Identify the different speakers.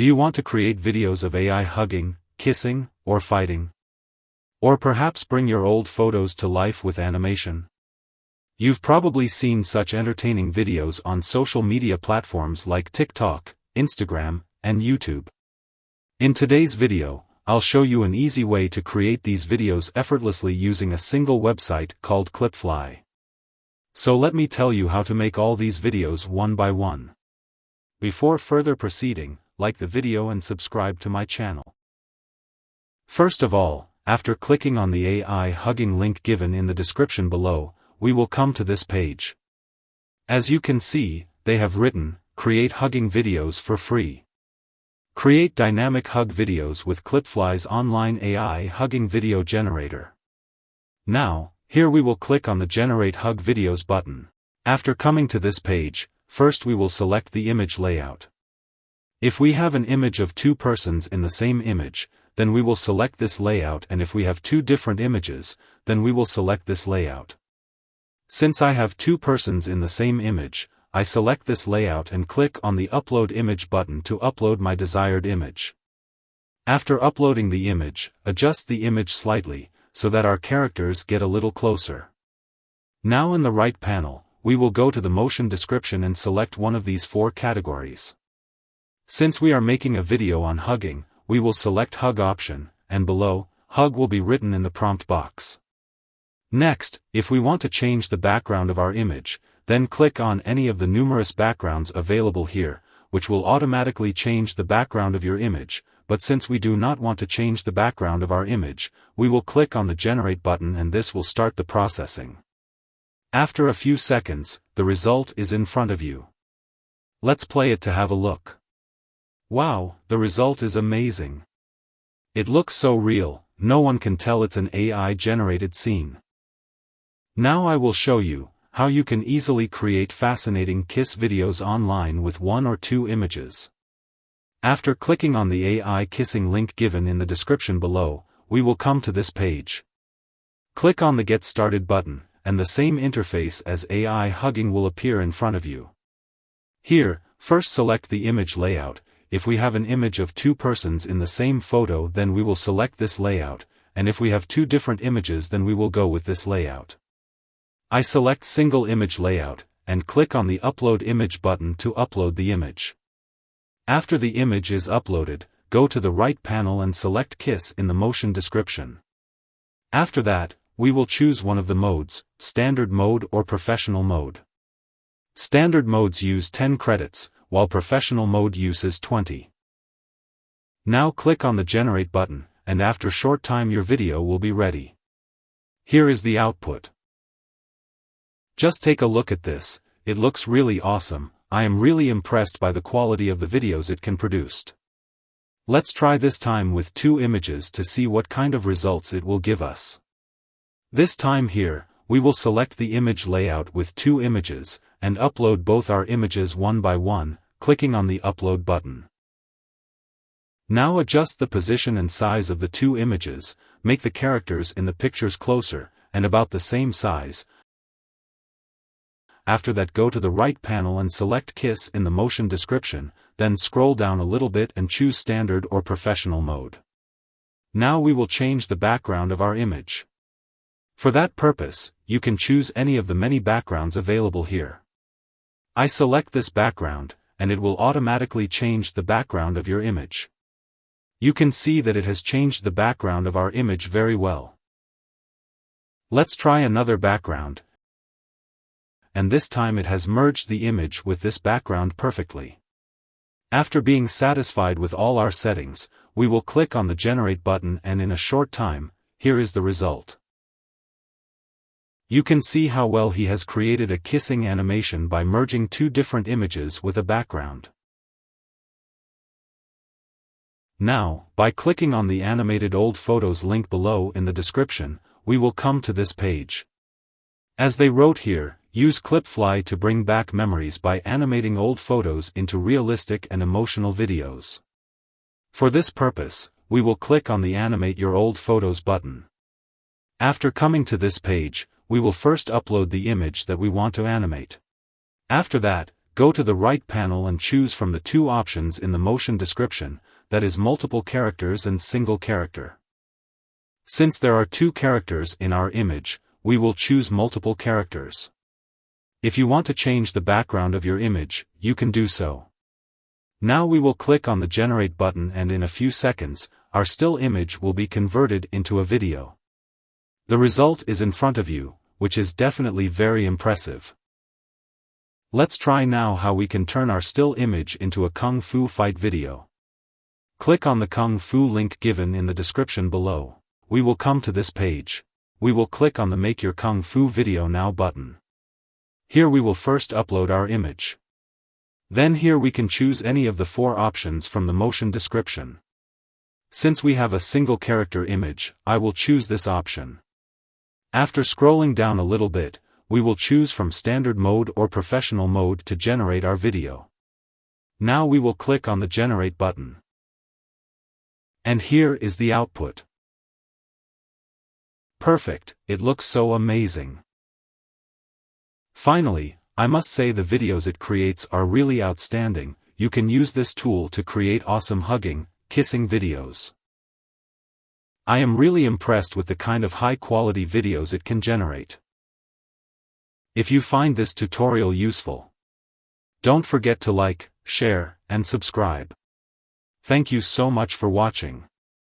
Speaker 1: Do you want to create videos of AI hugging, kissing, or fighting? Or perhaps bring your old photos to life with animation? You've probably seen such entertaining videos on social media platforms like TikTok, Instagram, and YouTube. In today's video, I'll show you an easy way to create these videos effortlessly using a single website called Clipfly. So let me tell you how to make all these videos one by one. Before further proceeding, like the video and subscribe to my channel. First of all, after clicking on the AI hugging link given in the description below, we will come to this page. As you can see, they have written, "Create hugging videos for free." Create dynamic hug videos with Clipfly's online AI hugging video generator. Now, here we will click on the Generate Hug Videos button. After coming to this page, first we will select the image layout. If we have an image of two persons in the same image, then we will select this layout, and if we have two different images, then we will select this layout. Since I have two persons in the same image, I select this layout and click on the Upload Image button to upload my desired image. After uploading the image, adjust the image slightly, so that our characters get a little closer. Now in the right panel, we will go to the motion description and select one of these four categories. Since we are making a video on hugging, we will select Hug option, and below, Hug will be written in the prompt box. Next, if we want to change the background of our image, then click on any of the numerous backgrounds available here, which will automatically change the background of your image, but since we do not want to change the background of our image, we will click on the Generate button and this will start the processing. After a few seconds, the result is in front of you. Let's play it to have a look. Wow, the result is amazing. It looks so real, no one can tell it's an AI-generated scene. Now I will show you how you can easily create fascinating kiss videos online with one or two images. After clicking on the AI kissing link given in the description below, we will come to this page. Click on the Get Started button, and the same interface as AI hugging will appear in front of you. Here, first select the image layout. If we have an image of two persons in the same photo, then we will select this layout, and if we have two different images, then we will go with this layout. I select Single Image Layout, and click on the Upload Image button to upload the image. After the image is uploaded, go to the right panel and select Kiss in the motion description. After that, we will choose one of the modes, Standard Mode or Professional Mode. Standard modes use 10 credits, while Professional mode uses 20. Now click on the Generate button, and after a short time your video will be ready. Here is the output. Just take a look at this, it looks really awesome. I am really impressed by the quality of the videos it can produce. Let's try this time with two images to see what kind of results it will give us. This time here, we will select the image layout with two images, and upload both our images one by one, clicking on the Upload button. Now adjust the position and size of the two images, make the characters in the pictures closer, and about the same size. After that, go to the right panel and select Kiss in the motion description, then scroll down a little bit and choose Standard or Professional mode. Now we will change the background of our image. For that purpose, you can choose any of the many backgrounds available here. I select this background, and it will automatically change the background of your image. You can see that it has changed the background of our image very well. Let's try another background. And this time it has merged the image with this background perfectly. After being satisfied with all our settings, we will click on the Generate button, and in a short time, here is the result. You can see how well he has created a kissing animation by merging two different images with a background. Now, by clicking on the animated old photos link below in the description, we will come to this page. As they wrote here, use Clipfly to bring back memories by animating old photos into realistic and emotional videos. For this purpose, we will click on the Animate Your Old Photos button. After coming to this page, we will first upload the image that we want to animate. After that, go to the right panel and choose from the two options in the motion description, that is multiple characters and single character. Since there are two characters in our image, we will choose multiple characters. If you want to change the background of your image, you can do so. Now we will click on the Generate button, and in a few seconds, our still image will be converted into a video. The result is in front of you, which is definitely very impressive. Let's try now how we can turn our still image into a Kung Fu fight video. Click on the Kung Fu link given in the description below. We will come to this page. We will click on the Make Your Kung Fu Video Now button. Here we will first upload our image. Then here we can choose any of the four options from the motion description. Since we have a single character image, I will choose this option. After scrolling down a little bit, we will choose from standard mode or professional mode to generate our video. Now we will click on the Generate button. And here is the output. Perfect, it looks so amazing. Finally, I must say the videos it creates are really outstanding. You can use this tool to create awesome hugging, kissing videos. I am really impressed with the kind of high-quality videos it can generate. If you find this tutorial useful, don't forget to like, share, and subscribe. Thank you so much for watching.